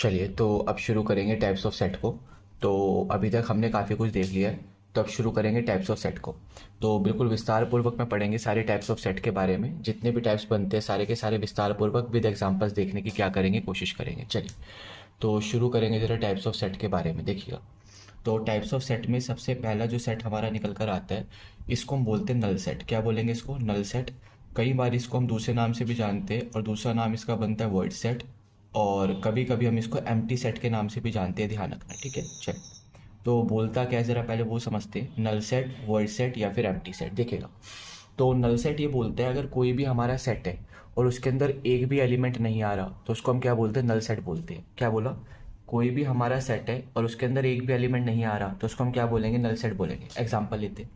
चलिए तो अब शुरू करेंगे टाइप्स ऑफ सेट को। तो अभी तक हमने काफ़ी कुछ देख लिया है, तो अब शुरू करेंगे टाइप्स ऑफ सेट को। तो बिल्कुल विस्तार पूर्वक में पढ़ेंगे सारे टाइप्स ऑफ सेट के बारे में, जितने भी टाइप्स बनते हैं सारे के सारे विस्तार पूर्वक विद एग्जांपल्स देखने की क्या करेंगे, कोशिश करेंगे। चलिए तो शुरू करेंगे ज़रा टाइप्स ऑफ सेट के बारे में। देखिएगा, तो टाइप्स ऑफ सेट में सबसे पहला जो सेट हमारा निकल कर आता है, इसको हम बोलते हैं नल सेट। क्या बोलेंगे इसको? Null set. कई बार इसको हम दूसरे नाम से भी जानते हैं, और दूसरा नाम इसका बनता है वर्ड सेट, और कभी कभी हम इसको एम्प्टी सेट के नाम से भी जानते हैं, ध्यान रखना, ठीक है। चल, तो बोलता क्या है ज़रा पहले वो समझते हैं। नल सेट, वर्ड सेट या फिर एम्प्टी सेट। देखिएगा, तो नल सेट ये बोलते हैं अगर कोई भी हमारा सेट है और उसके अंदर एक भी एलिमेंट नहीं आ रहा, तो उसको हम क्या बोलते हैं? नल सेट बोलते हैं। क्या बोला? कोई भी हमारा सेट है और उसके अंदर एक भी एलिमेंट नहीं आ रहा, तो उसको हम क्या बोलेंगे? नल सेट बोलेंगे। एग्जाम्पल लेते हैं।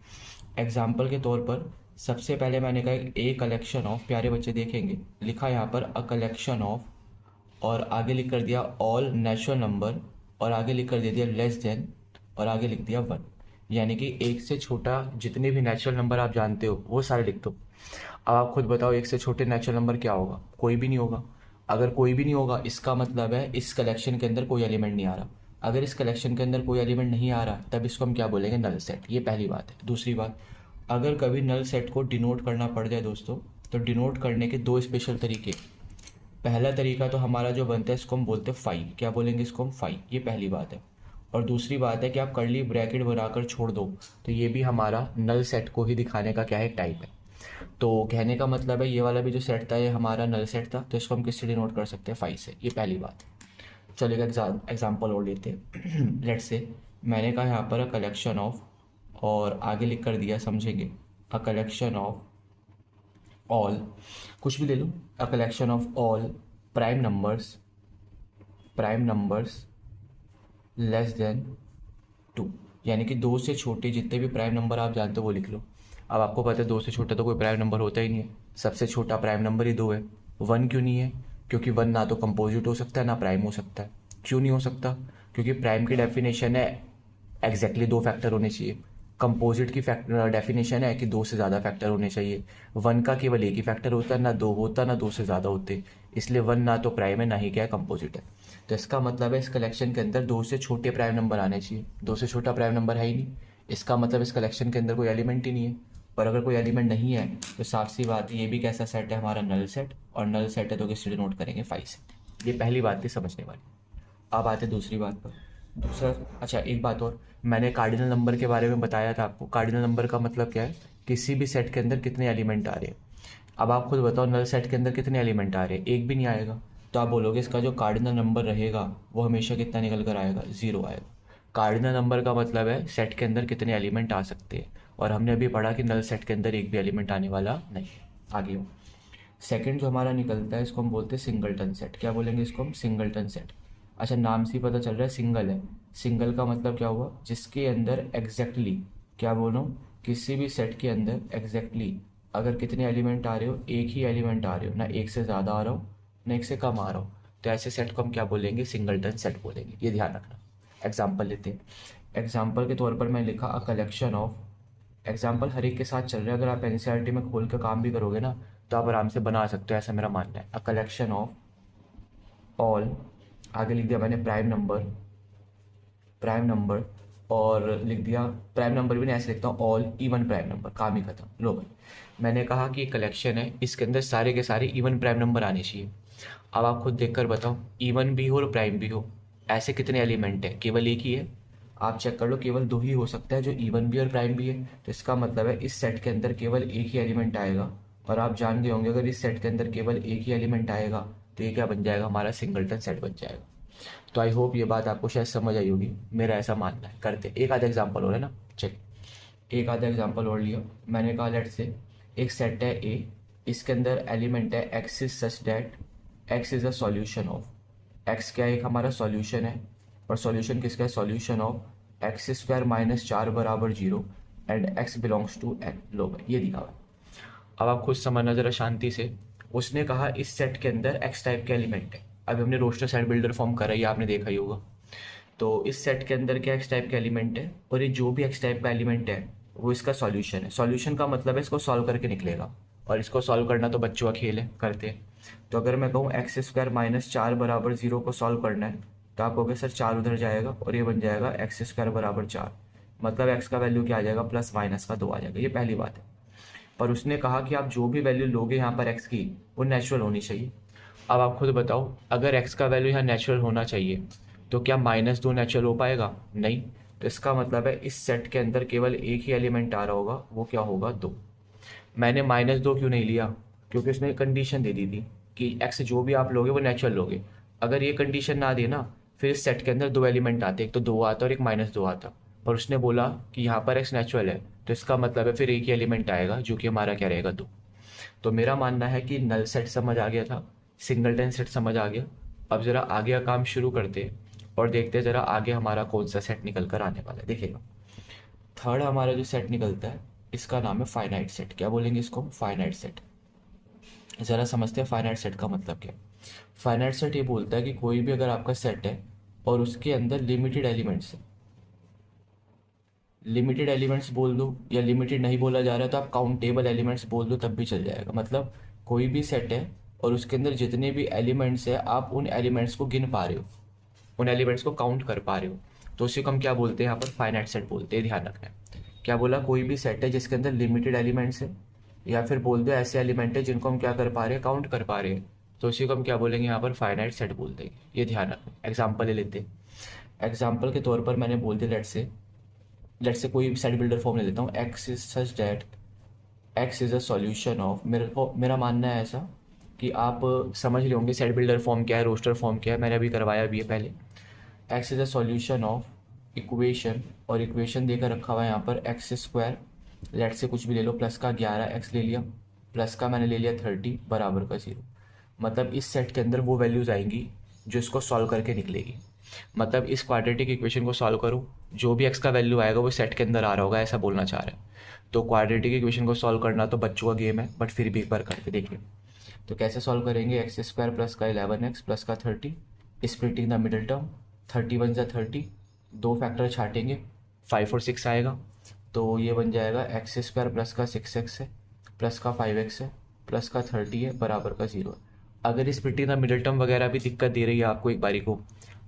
एग्जाम्पल के तौर पर सबसे पहले मैंने कहा ए कलेक्शन ऑफ, प्यारे बच्चे देखेंगे लिखा यहाँ पर अ कलेक्शन ऑफ, और आगे लिख कर दिया ऑल नेचुरल नंबर, और आगे लिख कर दे दिया लेस देन, और आगे लिख दिया वन। यानी कि एक से छोटा जितने भी नेचुरल नंबर आप जानते हो वो सारे लिख दो। अब आप खुद बताओ, एक से छोटे नेचुरल नंबर क्या होगा? कोई भी नहीं होगा। अगर कोई भी नहीं होगा, इसका मतलब है इस कलेक्शन के अंदर कोई एलिमेंट नहीं आ रहा। अगर इस कलेक्शन के अंदर कोई एलिमेंट नहीं आ रहा, तब इसको हम क्या बोलेंगे? Null set. ये पहली बात है। दूसरी बात, अगर कभी नल सेट को डिनोट करना पड़ जाए दोस्तों, तो डिनोट करने के दो स्पेशल तरीके। पहला तरीका तो हमारा जो बनता है, इसको हम बोलते हैं फाई। क्या बोलेंगे इसको? हम फाई। ये पहली बात है। और दूसरी बात है कि आप कर्ली ब्रैकेट बनाकर छोड़ दो, तो ये भी हमारा नल सेट को ही दिखाने का क्या है? टाइप है। तो कहने का मतलब है ये वाला भी जो सेट था ये हमारा नल सेट था, तो इसको हम किससे डिनोट कर सकते हैं? फाई से। ये पहली बात है। चलिए एग्जाम्पल और लेते हैं। लेट से मैंने कहा यहाँ पर अ कलेक्शन ऑफ, और आगे लिख कर दिया, समझेंगे, अ कलेक्शन ऑफ ऑल, कुछ भी ले लो, a collection of all prime numbers, prime numbers less than two. यानी कि दो से छोटे जितने भी प्राइम नंबर आप जानते हो वो लिख लो। अब आपको पता है दो से छोटा तो कोई प्राइम नंबर होता ही नहीं है, सबसे छोटा प्राइम नंबर ही दो है। वन क्यों नहीं है? क्योंकि वन ना तो कंपोजिट हो सकता है ना प्राइम हो सकता है। क्यों नहीं हो सकता? क्योंकि प्राइम की डेफिनेशन है एग्जैक्टली दो फैक्टर होने चाहिए। कंपोजिट की फैक्टर डेफिनेशन है कि दो से ज़्यादा फैक्टर होने चाहिए। वन का केवल एक ही फैक्टर होता है, ना दो होता ना दो से ज़्यादा होते। इसलिए वन ना तो प्राइम है ना ही क्या है? कंपोजिट है। तो इसका मतलब है इस कलेक्शन के अंदर दो से छोटे प्राइम नंबर आने चाहिए। दो से छोटा प्राइम नंबर है ही नहीं, इसका मतलब इस कलेक्शन के अंदर कोई एलिमेंट ही नहीं है। और अगर कोई एलिमेंट नहीं है तो साफ सी बात है ये भी कैसा सेट है? हमारा नल सेट। और नल सेट है तो किससे डिनोट करेंगे? फाइव से। ये पहली बात थी समझने वाली। अब आते दूसरी बात पर। दूसरा, अच्छा एक बात और, मैंने कार्डिनल नंबर के बारे में बताया था आपको। कार्डिनल नंबर का मतलब क्या है? किसी भी सेट के अंदर कितने एलिमेंट आ रहे हैं। अब आप खुद बताओ, नल सेट के अंदर कितने एलिमेंट आ रहे हैं? एक भी नहीं आएगा। तो आप बोलोगे इसका जो कार्डिनल नंबर रहेगा वो हमेशा कितना निकल कर आएगा? ज़ीरो आएगा। कार्डिनल नंबर का मतलब है सेट के अंदर कितने एलिमेंट आ सकते हैं, और हमने अभी पढ़ा कि नल सेट के अंदर एक भी एलिमेंट आने वाला नहीं है। आगे हो, सेकंड जो हमारा निकलता है इसको हम बोलते हैं सिंगलटन सेट। क्या बोलेंगे इसको हम? Singleton set. अच्छा, नाम से ही पता चल रहा है सिंगल है। सिंगल का मतलब क्या हुआ? जिसके अंदर एग्जैक्टली, क्या बोलो, किसी भी सेट के अंदर एग्जैक्टली अगर कितने एलिमेंट आ रहे हो, एक ही एलिमेंट आ रहे हो, ना एक से ज़्यादा आ रहा हो ना एक से कम आ रहा हो, तो ऐसे सेट को हम क्या बोलेंगे? सिंगलटन सेट बोलेंगे। ये ध्यान रखना। एग्जाम्पल लेते हैं। एग्जाम्पल के तौर पर मैं लिखा अ कलेक्शन ऑफ, एग्जाम्पल हर एक के साथ चल रहा है, अगर आप एनसीईआरटी में खोल कर काम भी करोगे ना तो आप आराम से बना सकते हो, ऐसा मेरा मानना है। अ कलेक्शन ऑफ ऑल, आगे लिख दिया मैंने प्राइम नंबर, प्राइम नंबर, और लिख दिया प्राइम नंबर भी नहीं, ऐसे लिखता हूँ ऑल इवन प्राइम नंबर, काम ही खत्म। लो भाई, मैंने कहा कि कलेक्शन है, इसके अंदर सारे के सारे इवन प्राइम नंबर आने चाहिए। अब आप खुद देखकर बताओ, इवन भी हो और प्राइम भी हो, ऐसे कितने एलिमेंट है? केवल एक ही है। आप चेक कर लो, केवल दो ही हो सकता है जो इवन भी और प्राइम भी है। तो इसका मतलब है इस सेट के अंदर केवल एक ही एलिमेंट आएगा। और आप जान गए होंगे अगर इस सेट के अंदर केवल एक ही एलिमेंट आएगा तो ये क्या बन जाएगा? हमारा सिंगलटन सेट बन जाएगा। तो आई होप ये बात आपको शायद समझ आई होगी, मेरा ऐसा मानना है। करते एक आधा एग्जाम्पल और है ना। चलिए एक आधा एग्जाम्पल और लिया। मैंने कहा लेट से एक सेट है ए, इसके अंदर एलिमेंट है x is such that x is a solution of, x क्या है? एक हमारा सॉल्यूशन है। और सॉल्यूशन किसका है? Solution of X square minus चार बराबर zero and X belongs to N. लो भाई ये दिखा हुआ है। अब आप खुद समझना जरा शांति से। उसने कहा इस सेट के अंदर एक्स टाइप के एलिमेंट है। अब हमने रोस्टर सेट बिल्डर फॉर्म करा, ये आपने देखा ही होगा। तो इस सेट के अंदर क्या एक्स टाइप का एलिमेंट है, और ये जो भी एक्स टाइप का एलिमेंट है वो इसका सॉल्यूशन है। सॉल्यूशन का मतलब है इसको सॉल्व करके निकलेगा, और इसको सॉल्व करना तो बच्चों का खेल है, करते हैं। तो अगर मैं कहूँ एक्स स्क्वायर माइनस चार बराबर जीरो को सॉल्व करना है, तो आप कहोगे सर 4 उधर जाएगा और ये बन जाएगा एक्स स्क्वायर बराबर 4, मतलब एक्स का वैल्यू क्या आ जाएगा, प्लस माइनस का 2 आ जाएगा। ये पहली बात है। पर उसने कहा कि आप जो भी वैल्यू लोगे यहाँ पर एक्स की वो नेचुरल होनी चाहिए। अब आप खुद बताओ, अगर एक्स का वैल्यू यहाँ नेचुरल होना चाहिए तो क्या -2 नेचुरल हो पाएगा? नहीं। तो इसका मतलब है इस सेट के अंदर केवल एक ही एलिमेंट आ रहा होगा, वो क्या होगा, 2। मैंने -2 क्यों नहीं लिया? क्योंकि उसने कंडीशन दे दी थी कि एक्स जो भी आप लोगे वो नेचुरल लोगे। अगर ये कंडीशन ना दे ना, फिर इस सेट के अंदर 2 एलिमेंट आते, एक तो 2 आता और एक -2 आता। पर उसने बोला कि यहाँ पर एक्स नेचुरल है, तो इसका मतलब है फिर एक ही एलिमेंट आएगा जो कि हमारा क्या रहेगा, 2। तो मेरा मानना है कि नल सेट समझ आ गया था, सिंगलटन सेट समझ आ गया। अब ज़रा आगे का काम शुरू करते हैं और देखते हैं ज़रा आगे हमारा कौन सा सेट निकल कर आने वाला है। देखिएगा, थर्ड हमारा जो सेट निकलता है इसका नाम है फाइनाइट सेट। क्या बोलेंगे इसको? Finite set. ज़रा समझते हैं फाइनाइट सेट का मतलब क्या है। फाइनाइट सेट ये बोलता है कि कोई भी अगर आपका सेट है और उसके अंदर लिमिटेड एलिमेंट्स है, लिमिटेड एलिमेंट्स बोल दो या लिमिटेड नहीं बोला जा रहा है तो आप काउंटेबल एलिमेंट्स बोल दो तब भी चल जाएगा। मतलब कोई भी सेट है और उसके अंदर जितने भी एलिमेंट्स है आप उन एलिमेंट्स को गिन पा रहे हो, उन एलिमेंट्स को काउंट कर पा रहे हो, तो उसी को हम क्या बोलते हैं, यहाँ पर फाइनाइट सेट बोलते हैं। ध्यान रखना है, क्या बोला, कोई भी सेट है जिसके अंदर लिमिटेड एलिमेंट्स है, या फिर बोल दो ऐसे एलिमेंट है जिनको हम क्या कर पा रहे हैं, काउंट कर पा रहे हैं, तो उसी को हम क्या बोलेंगे, यहाँ पर फाइनाइट सेट बोल देंगे। ये ध्यान रखना। एग्जाम्पल ले लेते हैं। एग्जाम्पल के तौर पर मैंने बोल दिया, लेट से कोई सेट बिल्डर फॉर्म ले लेता हूँ, x is such that x is a solution of, मेरा मानना है ऐसा कि आप समझ रहे होंगे सेट बिल्डर फॉर्म क्या है, रोस्टर फॉर्म क्या है, मैंने अभी करवाया भी है पहले। X is a solution of equation, और इक्वेशन देकर रखा हुआ है यहाँ पर एक्स स्क्वायर, लेट से कुछ भी ले लो, प्लस का 11x ले लिया, प्लस का मैंने ले लिया 30 बराबर का 0। मतलब इस सेट के अंदर वो वैल्यूज़ आएंगी जो इसको सॉल्व करके निकलेगी। मतलब इस क्वाड्रेटिक इक्वेशन को सॉल्व करो, जो भी x का वैल्यू आएगा वो सेट के अंदर आ रहा होगा, ऐसा बोलना चाह रहा है। तो क्वाड्रेटिक इक्वेशन को सॉल्व करना तो बच्चों का गेम है, बट फिर भी एक बार करके देखिए। तो कैसे सॉल्व करेंगे, एक्स स्क्वायर प्लस का 11x प्लस का 30, स्प्लिटिंग द मिडिल टर्म, 31 ज़ा 30, 2 फैक्टर छाटेंगे, 5 और 6 आएगा, तो ये बन जाएगा एक्स स्क्वायर प्लस का 6x है, प्लस का 5x है, प्लस का 30 है, बराबर का 0 है। अगर स्प्लिटिंग द मिडिल टर्म वगैरह भी दिक्कत दे रही है आपको एक बारी को,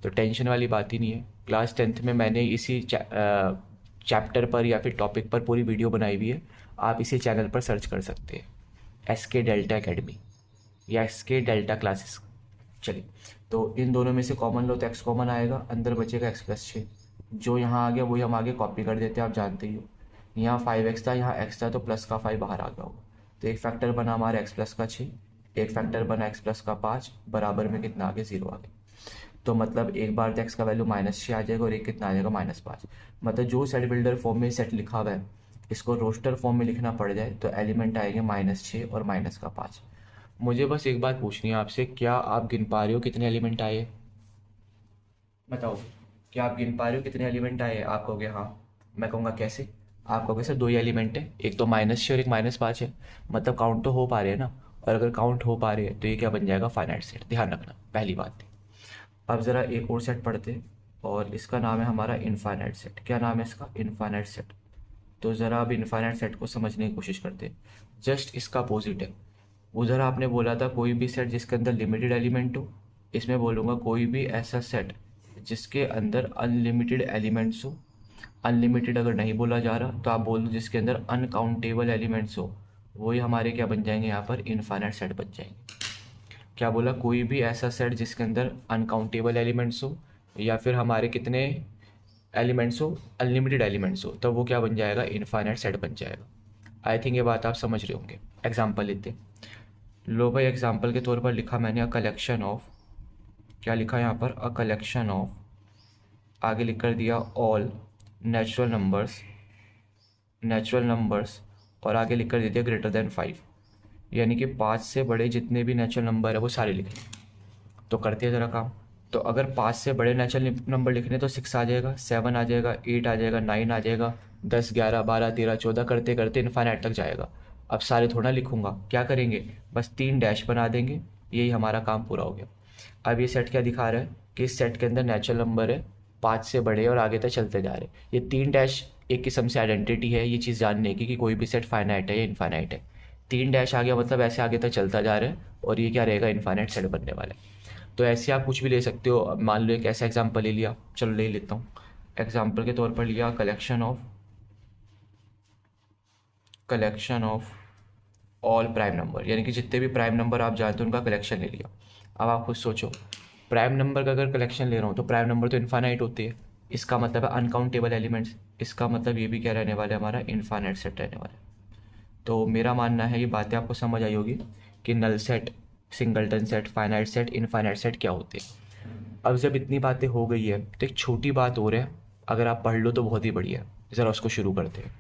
तो टेंशन वाली बात ही नहीं है। क्लास 10th में मैंने इसी चैप्टर पर या फिर टॉपिक पर पूरी वीडियो बनाई हुई है, आप इसी चैनल पर सर्च कर सकते हैं, SK डेल्टा अकेडमी या SK डेल्टा क्लासेस। चलिए, तो इन दोनों में से कॉमन लो तो x कॉमन आएगा, अंदर बचेगा x प्लस 6, जो यहाँ आ गया वही हम आगे कॉपी कर देते हैं, आप जानते ही हो। यहाँ 5x था, यहाँ x था, तो प्लस का 5 बाहर आ गया होगा, तो एक फैक्टर बना हमारा x प्लस का 6, एक फैक्टर बना x प्लस का 5, बराबर में कितना आ गया, 0 आ गया। तो मतलब एक बार तो x का वैल्यू -6 आ जाएगा और एक कितना आ जाएगा, -5। मतलब जो सेट बिल्डर फॉर्म में सेट लिखा हुआ है इसको रोस्टर फॉर्म में लिखना पड़ जाए तो एलिमेंट आएंगे -6 और -5। मुझे बस एक बात पूछनी है आपसे, क्या आप गिन पा रहे हो कितने एलिमेंट आए? बताओ, क्या आप गिन पा रहे हो कितने एलिमेंट आए? आप कहोगे हाँ। मैं कहूँगा कैसे? आप कहोगे सर 2 ही एलिमेंट है, एक तो -6 और एक -5 है, मतलब काउंट तो हो पा रहे हैं ना। और अगर काउंट हो पा रहे हैं तो ये क्या बन जाएगा, फाइनाइट सेट। ध्यान रखना, पहली बात थी। अब ज़रा एक और सेट पढ़ते हैं और इसका नाम है हमारा इनफाइनाइट सेट। क्या नाम है इसका? Infinite set. तो ज़रा अब इनफाइनाइट सेट को समझने की कोशिश करते हैं। जस्ट इसका अपोजिट है। उधर आपने बोला था कोई भी सेट जिसके अंदर लिमिटेड एलिमेंट हो, इसमें बोलूँगा कोई भी ऐसा सेट जिसके अंदर अनलिमिटेड एलिमेंट्स हो। अनलिमिटेड अगर नहीं बोला जा रहा तो आप बोल दो जिसके अंदर अनकाउंटेबल एलिमेंट्स हो, वही हमारे क्या बन जाएंगे, यहाँ पर इनफाइनाइट सेट बन जाएंगे। क्या बोला? कोई भी ऐसा सेट जिसके अंदर अनकाउंटेबल एलिमेंट्स हो या फिर हमारे कितने एलिमेंट्स हो, अनलिमिटेड एलिमेंट्स हो, तब वो क्या बन जाएगा, इनफाइनाइट सेट बन जाएगा। आई थिंक ये बात आप समझ रहे होंगे। एग्जाम्पल लेते हैं। लो भाई, एग्जाम्पल के तौर पर लिखा मैंने अ कलेक्शन ऑफ, क्या लिखा यहाँ पर, अ कलेक्शन ऑफ, आगे लिख कर दिया ऑल नेचुरल नंबर्स, और आगे लिख कर दे दिया ग्रेटर देन 5, यानी कि 5 से बड़े जितने भी नेचुरल नंबर है वो सारे लिख लें। तो करते हैं ज़रा काम। तो अगर 5 से बड़े नेचुरल नंबर लिखने तो 6 आ जाएगा, 7 आ जाएगा, 8 आ जाएगा, 9 आ जाएगा, 10, 11, 12, 13, 14 करते करते इनफाइनाइट तक जाएगा। अब सारे थोड़ा लिखूंगा, क्या करेंगे, बस 3 डैश बना देंगे, यही हमारा काम पूरा हो गया। अब ये सेट क्या दिखा रहा है कि इस सेट के अंदर नेचुरल नंबर है 5 से बड़े और आगे तक चलते जा रहे हैं। ये 3 डैश एक किस्म से आइडेंटिटी है ये चीज़ जानने की कि कोई भी सेट फाइनाइट है या इनफाइनाइट है। 3 डैश आ गया मतलब ऐसे आगे तक चलता जा रहा है और ये क्या रहेगा, इनफाइनाइट सेट बनने वाला है। तो ऐसे आप कुछ भी ले सकते हो। मान लो एक ऐसा एग्जांपल ले लिया, चलो ले लेता हूँ। एग्जांपल के तौर पर लिया collection of all prime number, यानी कि जितने भी प्राइम नंबर आप जानते हो उनका कलेक्शन ले लिया। अब आप खुद सोचो, प्राइम नंबर का अगर कलेक्शन ले रहा हूँ तो प्राइम नंबर तो इन्फानाइट होती है, इसका मतलब है अनकाउंटेबल एलिमेंट्स, इसका मतलब ये भी क्या रहने वाला है, हमारा इन्फानाइट सेट रहने वाला है। तो मेरा मानना है ये बातें आपको समझ आई होगी कि null set, singleton set, finite set, infinite set क्या होते हैं। अब जब इतनी बातें हो गई है तो एक छोटी बात और है, अगर आप पढ़ लो तो बहुत ही बढ़िया है। ज़रा उसको शुरू करते हैं।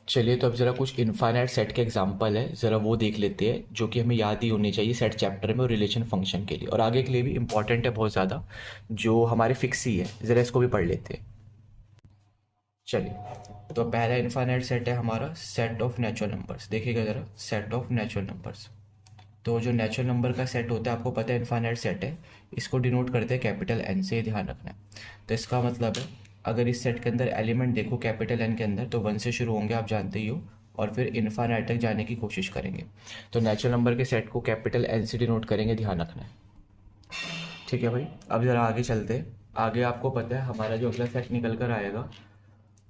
चलिए तो अब ज़रा कुछ इनफाइनाइट सेट के एग्जांपल है, ज़रा वो देख लेते हैं, जो कि हमें याद ही होनी चाहिए सेट चैप्टर में और रिलेशन फंक्शन के लिए, और आगे के लिए भी इंपॉर्टेंट है बहुत ज़्यादा, जो हमारे फिक्स ही है। ज़रा इसको भी पढ़ लेते हैं। चलिए तो पहला इनफाइनाइट सेट है हमारा सेट ऑफ नेचुरल नंबर्स। देखिएगा ज़रा, सेट ऑफ नेचुरल नंबर्स। तो जो नेचुरल नंबर का सेट होता है, आपको पता है इनफाइनाइट सेट है, इसको डिनोट करते हैं कैपिटल एन से, ध्यान रखना है। तो इसका मतलब है अगर इस सेट के अंदर एलिमेंट देखो कैपिटल एन के अंदर, तो 1 से शुरू होंगे, आप जानते ही हो, और फिर इनफाइनाइट तक जाने की कोशिश करेंगे। तो नेचुरल नंबर के सेट को कैपिटल एन से डिनोट करेंगे, ध्यान रखना है। ठीक है भाई, अब ज़रा आगे चलते हैं। आगे आपको पता है हमारा जो अगला सेट निकल कर आएगा,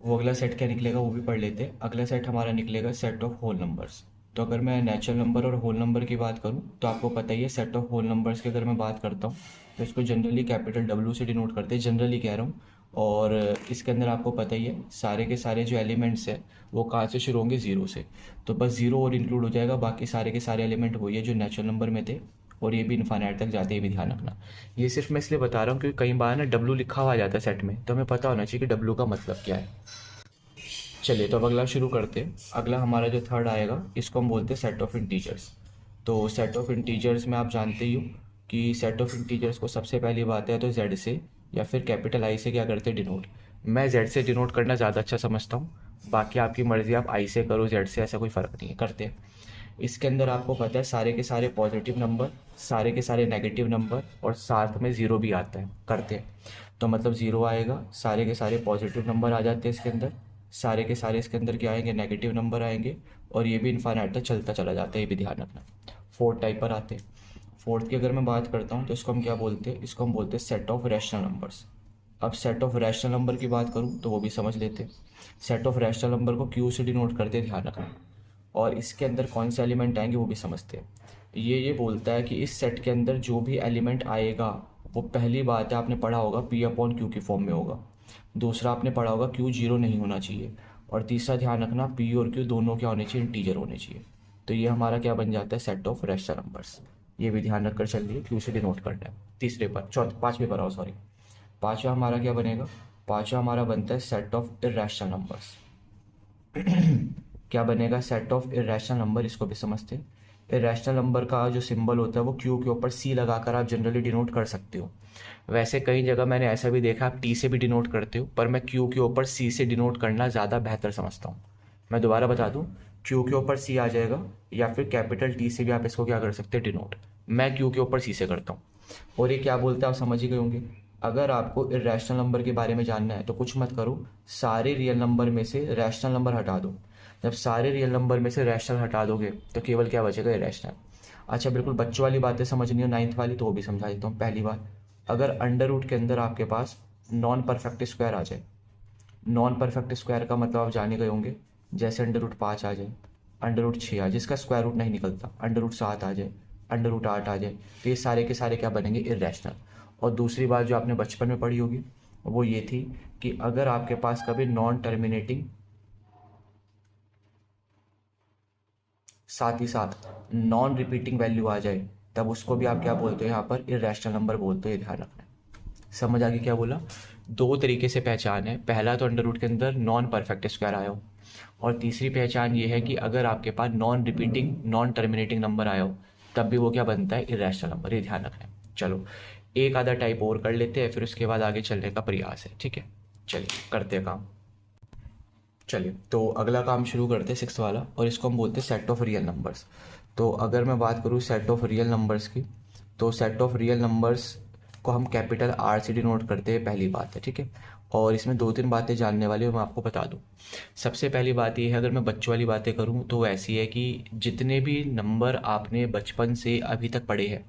वो अगला सेट क्या निकलेगा वो भी पढ़ लेते हैं। अगला सेट हमारा निकलेगा सेट ऑफ होल नंबर्स। तो अगर मैं नेचुरल नंबर और होल नंबर की बात करूं तो आपको पता ही है, सेट ऑफ होल नंबर्स की अगर मैं बात करता हूं तो इसको जनरली कैपिटल डब्ल्यू से डिनोट करते हैं, जनरली कह रहा हूं। और इसके अंदर आपको पता ही है सारे के सारे जो एलिमेंट्स हैं वो कहाँ से शुरू होंगे, ज़ीरो से। तो बस ज़ीरो और इंक्लूड हो जाएगा, बाकी सारे के सारे एलिमेंट वही है जो नेचुरल नंबर में थे, और ये भी इन्फाइनाइट तक जाते, ये भी ध्यान रखना। ये सिर्फ मैं इसलिए बता रहा हूँ क्योंकि कई बार ना डब्ल्यू लिखा हुआ आ जाता है सेट में, तो हमें पता होना चाहिए कि डब्ल्यू का मतलब क्या है। चलिए तो अब अगला शुरू करते हैं। अगला हमारा जो थर्ड आएगा, इसको हम बोलते हैं सेट ऑफ इंटीजर्स। तो सेट ऑफ इंटीजर्स में आप जानते ही हो कि सेट ऑफ इंटीजर्स को सबसे पहली बात है तो जेड से या फिर कैपिटल आई से क्या करते हैं, डिनोट। मैं जेड से डिनोट करना ज़्यादा अच्छा समझता हूँ, बाकी आपकी मर्ज़ी, आप आई से करो, जेड से, ऐसा कोई फ़र्क नहीं है, करते हैं। इसके अंदर आपको पता है सारे के सारे पॉजिटिव नंबर, सारे के सारे नेगेटिव नंबर, और साथ में ज़ीरो भी आता है, करते हैं। तो मतलब ज़ीरो आएगा, सारे के सारे पॉजिटिव नंबर आ जाते हैं इसके अंदर, सारे के सारे इसके अंदर क्या आएंगे, नेगेटिव नंबर आएंगे, और ये भी इन्फाइनाइट तक चलता चला जाता है, ये भी ध्यान रखना। फोर्थ टाइप पर आते हैं। फोर्थ की अगर मैं बात करता हूँ तो इसको हम क्या बोलते हैं, इसको हम बोलते हैं सेट ऑफ रैशनल नंबर्स। अब सेट ऑफ रैशनल नंबर की बात करूँ तो वो भी समझ लेते हैं। सेट ऑफ रैशनल नंबर को क्यू से डिनोट करते हैं, ध्यान रखना। और इसके अंदर कौन से एलिमेंट आएंगे वो भी समझते हैं। ये बोलता है कि इस सेट के अंदर जो भी एलिमेंट आएगा, वो पहली बात है आपने पढ़ा होगा पी अपॉन क्यू की फॉर्म में होगा, दूसरा आपने पढ़ा होगा क्यू जीरो नहीं होना चाहिए, और तीसरा ध्यान रखना पी और क्यू दोनों क्या होने चाहिए, इंटीजर होने चाहिए। तो ये हमारा क्या बन जाता है, सेट ऑफ रैशनल नंबर्स। ये भी ध्यान रखकर चलिए, क्यू से डिनोट करना है। तीसरे पर, चौथे, पाँचवें पर आओ, सॉरी। पाँचवा हमारा क्या बनेगा, पाँचवा हमारा बनता है सेट ऑफ इर्रेशनल नंबर्स। क्या बनेगा, सेट ऑफ इरेशनल नंबर, इसको भी समझते हैं। इरेशनल नंबर का जो सिंबल होता है वो क्यू के ऊपर सी लगाकर आप जनरली डिनोट कर सकते हो। वैसे कई जगह मैंने ऐसा भी देखा आप टी से भी डिनोट करते हो, पर मैं क्यू के ऊपर सी से डिनोट करना ज़्यादा बेहतर समझता हूँ। मैं दोबारा बता दूँ, क्यू के ऊपर सी आ जाएगा, या फिर कैपिटल टी से भी आप इसको क्या कर सकते हैं, डिनोट। मैं क्यू के ऊपर सी से करता हूँ। और ये क्या बोलते हैं आप समझ ही गए होंगे। अगर आपको इरेशनल नंबर के बारे में जानना है तो कुछ मत करो, सारे रियल नंबर में से रैशनल नंबर हटा दो। जब सारे रियल नंबर में से रैशनल हटा दोगे तो केवल क्या बचेगा, इरेशनल। अच्छा, बिल्कुल बच्चों वाली बातें समझनी हो, नाइन्थ वाली, तो वो भी समझा देता हूँ। पहली बात, अगर अंडर रूट के अंदर आपके पास नॉन परफेक्ट स्क्वायर आ जाए, नॉन परफेक्ट स्क्वायर का मतलब आप जान ही गए होंगे, जैसे अंडर रूट 5 आ जाए, अंडर रूट 6 आ जाए, जिसका स्क्वायर रूट नहीं निकलता, अंडर रूट 7 आ जाए, अंडर रूट 8 आ जाए, तो ये सारे के सारे क्या बनेंगे, इरेशनल। और दूसरी बात जो आपने बचपन में पढ़ी होगी वो ये थी कि अगर आपके पास कभी नॉन टर्मिनेटिंग, साथ ही साथ नॉन रिपीटिंग वैल्यू आ जाए, तब उसको भी आप क्या बोलते हो, यहाँ पर इरेशनल नंबर बोलते हो, ये ध्यान रखना है। समझ आ गई क्या बोला। दो तरीके से पहचान है, पहला तो अंडर रूट के अंदर नॉन परफेक्ट स्क्वायर आया हो, और तीसरी पहचान ये है कि अगर आपके पास non repeating non terminating number आया हो, तब भी वो क्या बनता है, इरेशनल नंबर, ये ध्यान रखना है। चलो एक आधा टाइप और कर लेते हैं, फिर उसके बाद आगे चलने का प्रयास है, ठीक है। चलिए करते हैं काम। चलिए तो अगला काम शुरू करते हैं, सिक्स वाला, और इसको हम बोलते हैं सेट ऑफ रियल नंबर्स। तो अगर मैं बात करूँ सेट ऑफ रियल नंबर्स की, तो सेट ऑफ रियल नंबर्स को हम कैपिटल आर से डिनोट करते हैं, पहली बात है, ठीक है। और इसमें दो तीन बातें जानने वाली मैं आपको बता दूं। सबसे पहली बात ये है, अगर मैं बच्चों वाली बातें करूं तो ऐसी है कि जितने भी नंबर आपने बचपन से अभी तक पढ़े हैं,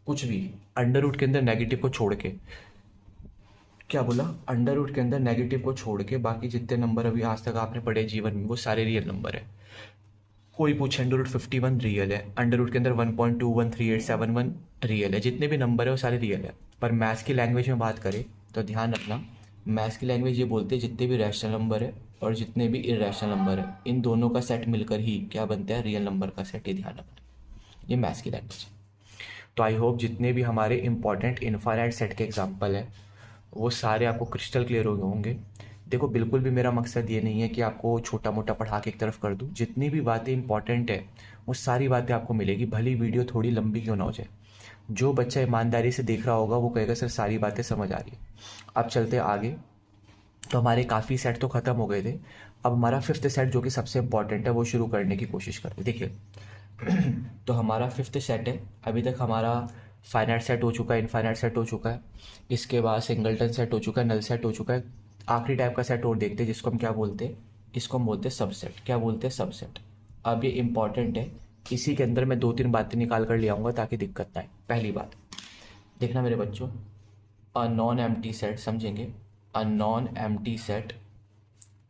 कुछ भी अंडर रूट के अंदर नेगेटिव को छोड़ के, क्या बोला, अंडर रूट के अंदर नेगेटिव को छोड़ के बाकी जितने नंबर अभी आज तक आपने पढ़े जीवन में वो सारे रियल नंबर है। कोई पूछे अंडर रूट 51 रियल है, अंडर रूट के अंदर 1.213871 रियल है, जितने भी नंबर है वो सारे रियल है। पर मैथ्स की लैंग्वेज में बात करें तो ध्यान रखना, मैथ्स की लैंग्वेज ये बोलते हैं जितने भी रैशनल नंबर है और जितने भी इरेशनल नंबर है इन दोनों का सेट मिलकर ही क्या बनता है, रियल नंबर का सेट। ये ध्यान रखना, ये मैथ्स की लैंग्वेज है। तो आई होप जितने भी हमारे इंपॉर्टेंट इनफाइनाइट सेट के एग्जाम्पल हैं वो सारे आपको क्रिस्टल क्लियर हो गए होंगे। देखो बिल्कुल भी मेरा मकसद ये नहीं है कि आपको छोटा मोटा पढ़ा के एक तरफ कर दूँ, जितनी भी बातें इंपॉर्टेंट है वो सारी बातें आपको मिलेगी, भली वीडियो थोड़ी लंबी क्यों ना हो जाए। जो बच्चा ईमानदारी से देख रहा होगा वो कहेगा सर सारी बातें समझ आ रही है। अब चलते आगे। तो हमारे काफ़ी सेट तो ख़त्म हो गए थे, अब हमारा फिफ्थ सेट जो कि सबसे इंपॉर्टेंट है वो शुरू करने की कोशिश करते। देखिए तो हमारा फिफ्थ सेट है, अभी तक हमारा फाइनाइट सेट हो चुका है, इनफाइनाइट सेट हो चुका है, इसके बाद सिंगलटन सेट हो चुका है, नल सेट हो चुका है। आखिरी टाइप का सेट और देखते हैं जिसको हम क्या बोलते हैं, इसको हम बोलते हैं सबसेट। क्या बोलते हैं, सबसेट। अब ये इंपॉर्टेंट है, इसी के अंदर मैं 2-3 बातें निकाल कर ले आऊँगा ताकि दिक्कत ना आए। पहली बात देखना मेरे बच्चों, अ नॉन एम्प्टी सेट, समझेंगे, a non empty set,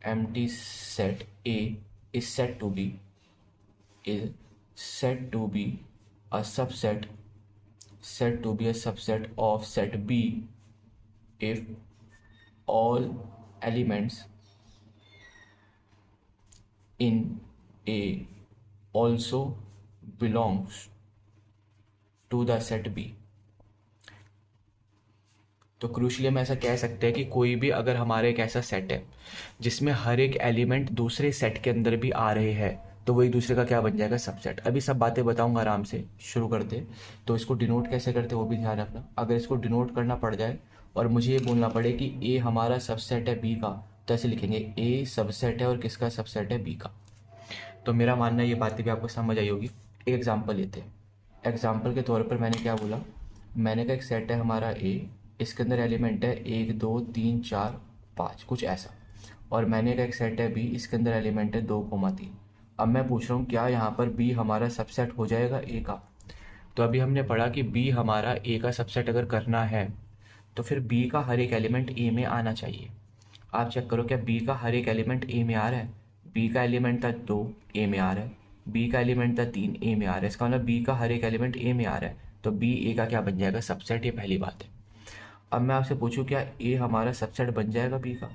empty set A is said to be, is said to be a subset, said to be a subset of set B if all elements in A also belongs to the set B। तो crucially हम ऐसा कह सकते हैं कि कोई भी अगर हमारे एक ऐसा सेट है जिसमें हर एक एलिमेंट दूसरे सेट के अंदर भी आ रहे हैं तो वो एक दूसरे का क्या बन जाएगा, सबसेट। अभी सब बातें बताऊंगा, आराम से शुरू करते। तो इसको डिनोट कैसे करते वो भी ध्यान रखना। अगर इसको डिनोट करना पड़ जाए और मुझे ये बोलना पड़े कि ए हमारा सबसेट है बी का, तो ऐसे लिखेंगे ए सबसेट है और किसका सबसेट है, बी का। तो मेरा मानना है ये बातें भी आपको समझ आई होगी। एक एग्जाम्पल लेते हैं। एग्जाम्पल के तौर पर मैंने क्या बोला, मैंने कहा एक सेट है हमारा ए, इसके अंदर एलिमेंट है 1 2 3 4 5 कुछ ऐसा, और मैंने कहा एक सेट है बी, इसके अंदर एलिमेंट है 2,3। अब मैं पूछ रहा हूँ क्या यहाँ पर बी हमारा सबसेट हो जाएगा ए का। तो अभी हमने पढ़ा कि बी हमारा ए का सबसेट अगर करना है तो फिर बी का हर एक एलिमेंट ए में आना चाहिए। आप चेक करो क्या बी का हर एक एलिमेंट ए में आ रहा है। बी का एलिमेंट था 2, ए में आ रहा है। बी का एलिमेंट था 3, ए में आ रहा है। इसका मतलब बी का हर एक एलिमेंट ए में आ रहा है, तो बी ए का क्या बन जाएगा, सबसेट। ये पहली बात है। अब मैं आपसे पूछूं क्या ए हमारा सबसेट बन जाएगा बी का,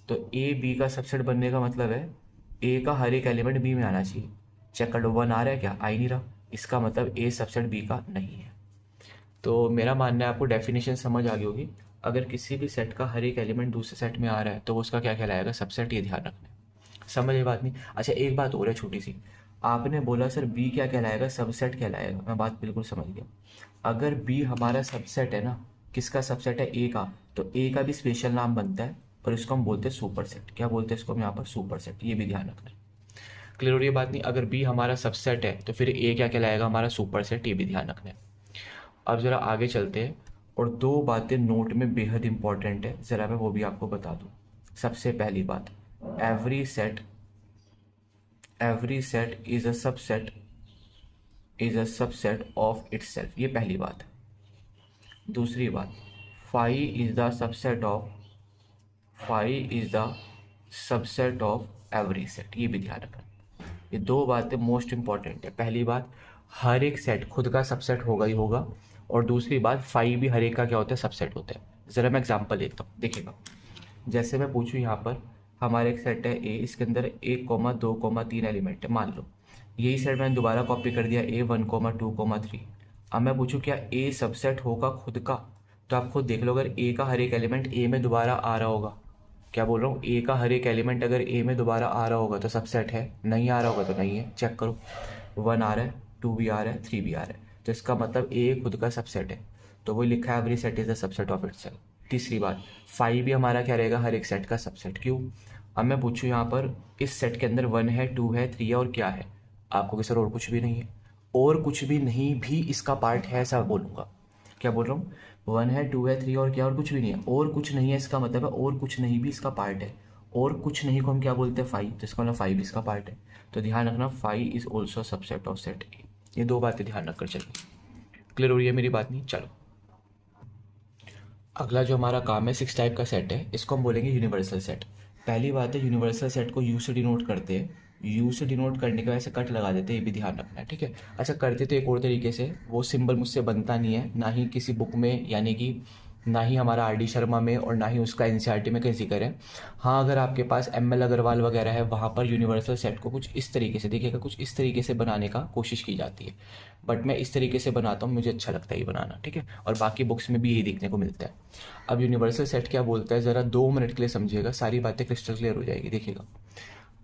तो ए बी का सबसेट बनने का मतलब है ए का हर एक एलिमेंट बी में आना चाहिए। चेक कर लो 1 आ रहा है क्या, आ ही नहीं रहा, इसका मतलब ए सबसेट बी का नहीं है। तो मेरा मानना है आपको डेफिनेशन समझ आ गई होगी। अगर किसी भी सेट का हर एक एलिमेंट दूसरे सेट में आ रहा है तो उसका क्या कहलाएगा, सबसेट। ये ध्यान रखना है, समझ ये बात नहीं। अच्छा एक बात और है छोटी सी, आपने बोला सर बी क्या कहलाएगा, सबसेट कहलाएगा। मैं बात बिल्कुल समझ गया। अगर बी हमारा सबसेट है ना, किसका सबसेट है, ए का, तो ए का भी स्पेशल नाम बनता है और इसको हम बोलते हैं सुपर सेट। क्या बोलते हैं इसको हम यहाँ पर, सुपर सेट। ये भी ध्यान रखना है। क्लियर हो रही है बात नहीं। अगर बी हमारा सबसेट है तो फिर ए क्या कहलाएगा, हमारा सुपर सेट। ये भी ध्यान रखना है। अब ज़रा आगे चलते हैं और 2 बातें नोट में बेहद इंपॉर्टेंट है, ज़रा मैं वो भी आपको बता दूँ। सबसे पहली बात, every set is a subset of itself. ये पहली बात है। दूसरी बात, phi is the subset of every set. ये भी ध्यान रखना। ये 2 बातें मोस्ट इंपॉर्टेंट है। पहली बात, हर एक सेट खुद का सबसेट होगा ही होगा, और दूसरी बात फाई भी हर एक का क्या होता है, सबसेट होता है। ज़रा मैं एग्जांपल लेता हूँ, देखिएगा। जैसे मैं पूछूँ यहाँ पर हमारे एक सेट है ए, इसके अंदर 1, 2, 3 एलिमेंट है, मान लो। यही सेट मैंने दोबारा कॉपी कर दिया ए 1, 2, 3। अब मैं पूछूँ क्या ए सबसेट होगा खुद का, तो आप खुद देख लो। अगर ए का हर एक एलिमेंट ए में दोबारा आ रहा होगा, क्या बोल रहा हूँ, ए का हर एक एलिमेंट अगर ए में दोबारा आ रहा होगा तो सबसेट है, नहीं आ रहा होगा तो नहीं है। चेक करो, 1 आ रहा है, 2 भी आ रहा है, 3 भी आ रहा है, तो इसका मतलब ए खुद का सबसेट है। तो वही लिखा है every set is the subset of itself. तीसरी बात, फाइव भी हमारा क्या रहेगा, हर एक सेट का सबसेट। क्यों, अब मैं पूछूँ यहाँ पर इस सेट के अंदर 1 है, 2 है, 3 है और क्या है, आपको कि सर और कुछ भी नहीं है। और कुछ भी नहीं भी इसका पार्ट है, ऐसा बोलूँगा। क्या बोल रहा हूँ, 1 है, 2 है, 3 और क्या, और कुछ भी नहीं है। और कुछ नहीं है इसका मतलब है और कुछ नहीं भी इसका पार्ट है। और कुछ नहीं को हम क्या बोलते हैं, फाइव, तो इसका मतलब फाइव इसका पार्ट है। तो ध्यान रखना, five is also subset of set ए। ये 2 बातें ध्यान रखकर चलिए। क्लियर हो रही है मेरी बात? नहीं, चलो अगला जो हमारा काम है 6 टाइप का सेट है, इसको हम बोलेंगे यूनिवर्सल सेट। पहली बात है, यूनिवर्सल सेट को यू से डिनोट करते हैं। यू से डिनोट करने के वजह से कट लगा देते हैं, ये भी ध्यान रखना है, ठीक है। अच्छा, करते तो एक और तरीके से, वो सिंबल मुझसे बनता नहीं है, ना ही किसी बुक में, यानी कि ना ही हमारा आर डी शर्मा में और ना ही उसका एन सी आर टी में कहीं जिक्र है। हाँ, अगर आपके पास एम एल अग्रवाल वगैरह है, वहाँ पर यूनिवर्सल सेट को कुछ इस तरीके से देखिएगा, कुछ इस तरीके से बनाने का कोशिश की जाती है। बट मैं इस तरीके से बनाता हूँ, मुझे अच्छा लगता है ये बनाना, ठीक है। और बाकी बुक्स में भी यही देखने को मिलता है। अब यूनिवर्सल सेट क्या बोलता है, ज़रा 2 मिनट के लिए समझिएगा, सारी बातें क्रिस्टल क्लियर हो जाएगी। देखिएगा,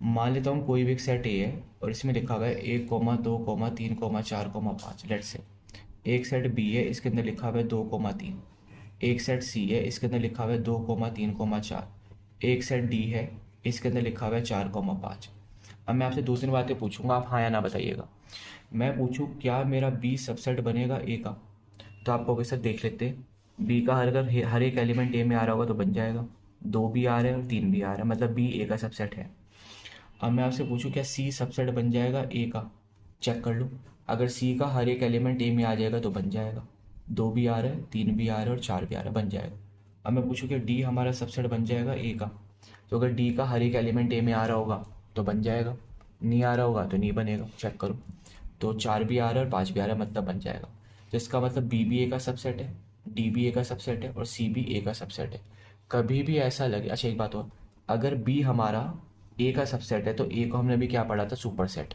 मान लेता हूँ कोई भी एक सेट ए है और इसमें लिखा हुआ है 1,2,3,4,5। लेट्स से एक सेट बी है, इसके अंदर लिखा हुआ है 2,3। एक सेट सी है, इसके अंदर लिखा हुआ है 2,3,4। एक सेट डी है, इसके अंदर लिखा हुआ है 4,5। अब मैं आपसे 2-3 बातें पूछूंगा, आप हाँ या ना बताइएगा। मैं पूछूं क्या मेरा बी सबसेट बनेगा ए का, तो आप कहोगे सर देख लेते हैं, बी का अगर हर एक एलिमेंट ए में आ रहा होगा तो बन जाएगा। 2 भी आ रहे हैं और 3 भी आ रहा है, मतलब बी ए का सबसेट है। अब मैं आपसे पूछूं क्या सी सबसेट बन जाएगा ए का, चेक कर लो। अगर सी का हर एक एलिमेंट ए में आ जाएगा तो बन जाएगा। 2 भी आ रहा है, 3 भी आ रहा है और 4 भी आ रहा है, बन जाएगा। अब मैं पूछूं क्या डी हमारा सबसेट बन जाएगा ए का, तो अगर डी का हर एक एलिमेंट ए में आ रहा होगा तो बन जाएगा, नहीं आ रहा होगा तो नहीं बनेगा, चेक करो। तो 4 भी आ रहा है और 5 भी आ रहा है, मतलब बन जाएगा। तो इसका मतलब बी भी ए का सबसेट है, डी भी ए का सबसेट है और सी भी ए का सबसेट है। कभी भी ऐसा लगे, अच्छा एक बात और, अगर बी हमारा ए का सबसेट है तो ए को हमने भी क्या पढ़ा था, सुपर सेट।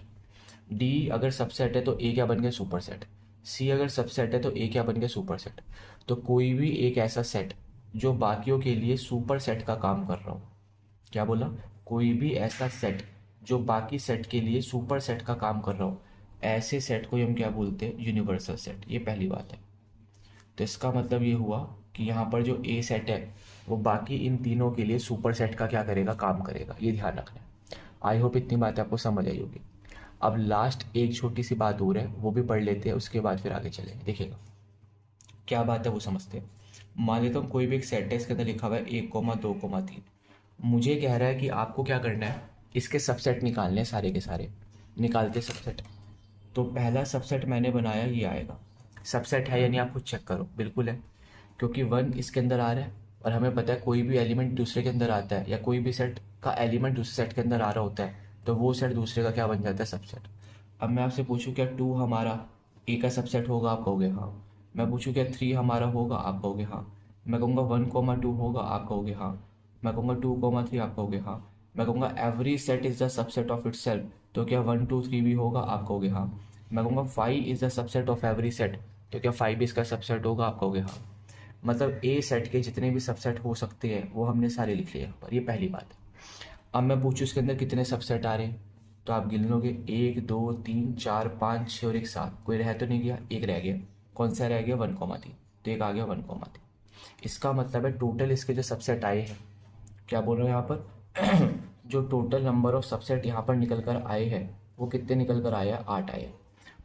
डी अगर सबसेट है तो ए क्या बन गया, सुपर सेट। सी अगर सबसेट है तो ए क्या बन गया, सुपर सेट। तो कोई भी एक ऐसा सेट जो बाकियों के लिए सुपर सेट का काम कर रहा हो, क्या बोला, कोई भी ऐसा सेट जो बाकी सेट के लिए सुपर सेट का काम कर रहा हो, ऐसे सेट को हम क्या बोलते हैं, यूनिवर्सल सेट। ये पहली बात है। तो इसका मतलब ये हुआ कि यहाँ पर जो ए सेट है वो बाकी इन तीनों के लिए सुपर सेट का क्या करेगा, काम करेगा। ये ध्यान रखना है। आई होप इतनी बातें आपको समझ आई होगी। अब लास्ट एक छोटी सी बात और है, वो भी पढ़ लेते हैं, उसके बाद फिर आगे चलेंगे। देखिएगा क्या बात है वो समझते हैं। मान लेता हूँ कोई भी एक सेट है, इसके अंदर लिखा हुआ है 1,2,3। मुझे कह रहा है कि आपको क्या करना है, इसके सबसेट निकालने हैं सारे के सारे। निकालते सबसेट। तो पहला सबसेट मैंने बनाया, ये आएगा। सबसेट है यानी आप खुद चेक करो, बिल्कुल है, क्योंकि 1 इसके अंदर आ रहा है और हमें पता है कोई भी एलिमेंट दूसरे के अंदर आता है, या कोई भी सेट का एलिमेंट दूसरे सेट के अंदर आ रहा होता है तो वो सेट दूसरे का क्या बन जाता है, सबसेट। अब मैं आपसे पूछूं क्या 2 हमारा ए का सबसेट होगा, आप कहोगे हाँ। मैं पूछूं क्या 3 हमारा होगा, आप कहोगे हाँ। मैं कहूँगा 1,2 होगा, आप कहोगे हाँ। मैं कहूँगा 2,3, आप कहोगे हाँ। मैं कहूँगा every set is the subset of it self, तो क्या 1, 2, 3 भी होगा, आप कहोगे हाँ। मैं कहूँगा 5 is the subset of every set, तो क्या 5 इसका सबसेट होगा, आप कहोगे हाँ। मतलब ए सेट के जितने भी सबसेट हो सकते हैं वो हमने सारे लिख लिए यहाँ पर, ये पहली बात है। अब मैं पूछूँ इसके अंदर कितने सबसेट आ रहे हैं, तो आप गिन लोगे 1, 2, 3, 4, 5, 6 और एक 7। कोई रह तो नहीं गया, एक रह गया। कौन सा रह गया, 1,3। तो एक आ गया 1,3। इसका मतलब है टोटल इसके जो सबसेट आए हैं, क्या बोल रहे हो यहाँ पर जो टोटल नंबर ऑफ सबसेट यहाँ पर निकल कर आए हैं वो कितने निकल कर आए हैं, 8 आए हैं।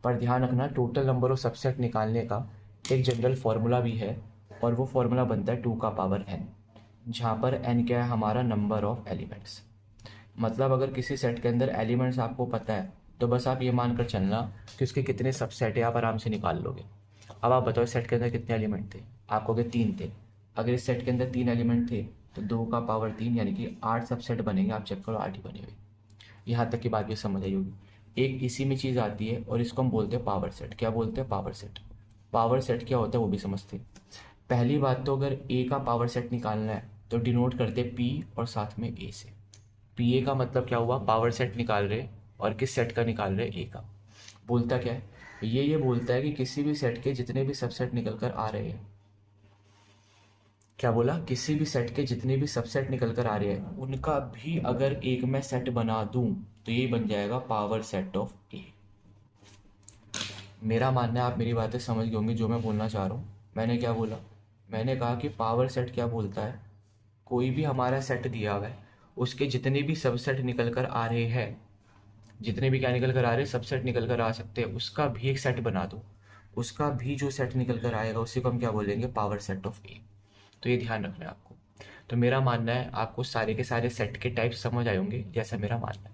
पर ध्यान रखना, टोटल नंबर ऑफ सबसेट निकालने का एक जनरल फॉर्मूला भी है और वो फॉर्मूला बनता है 2 का पावर n, जहाँ पर n क्या है, हमारा नंबर ऑफ एलिमेंट्स। मतलब अगर किसी सेट के अंदर एलिमेंट्स आपको पता है तो बस आप ये मानकर चलना कि उसके कितने सबसेट है, आप आराम से निकाल लोगे। अब आप बताओ इस सेट के अंदर कितने एलिमेंट थे, आप कहोगे 3 थे। अगर इस सेट के अंदर 3 एलिमेंट थे तो 2 का पावर 3 यानी कि 8 सबसेट बनेंगे। आप चेक करो 8 ही बने हुए। यहाँ तक की बात भी समझ आई होगी। एक इसी में चीज़ आती है और इसको हम बोलते हैं पावर सेट। क्या बोलते हैं, पावर सेट। पावर सेट क्या होता है वो भी समझते हैं। पहली बात तो अगर ए का पावर सेट निकालना है तो डिनोट करते पी और साथ में ए से। पी ए का मतलब क्या हुआ, पावर सेट निकाल रहे, और किस सेट का निकाल रहे, ए का। बोलता क्या है ये बोलता है कि किसी भी सेट के जितने भी सबसेट निकल कर आ रहे हैं, क्या बोला, किसी भी सेट के जितने भी सबसेट निकल कर आ रहे हैं उनका भी अगर एक मैं सेट बना दूं तो ये बन जाएगा पावर सेट ऑफ ए। मेरा मानना है आप मेरी बातें समझ गए होंगे जो मैं बोलना चाह रहा हूँ। मैंने क्या बोला, मैंने कहा कि पावर सेट क्या बोलता है, कोई भी हमारा सेट दिया हुआ है उसके जितने भी सबसेट निकल कर आ रहे हैं, जितने भी क्या निकल कर आ रहे हैं, सबसेट निकल कर आ सकते हैं, उसका भी एक सेट बना दो। उसका भी जो सेट निकल कर आएगा उसी को हम क्या बोलेंगे, पावर सेट ऑफ ए। तो ये ध्यान रखना है आपको। तो मेरा मानना है आपको सारे के सारे सेट के टाइप समझ आए होंगे, जैसा मेरा मानना है।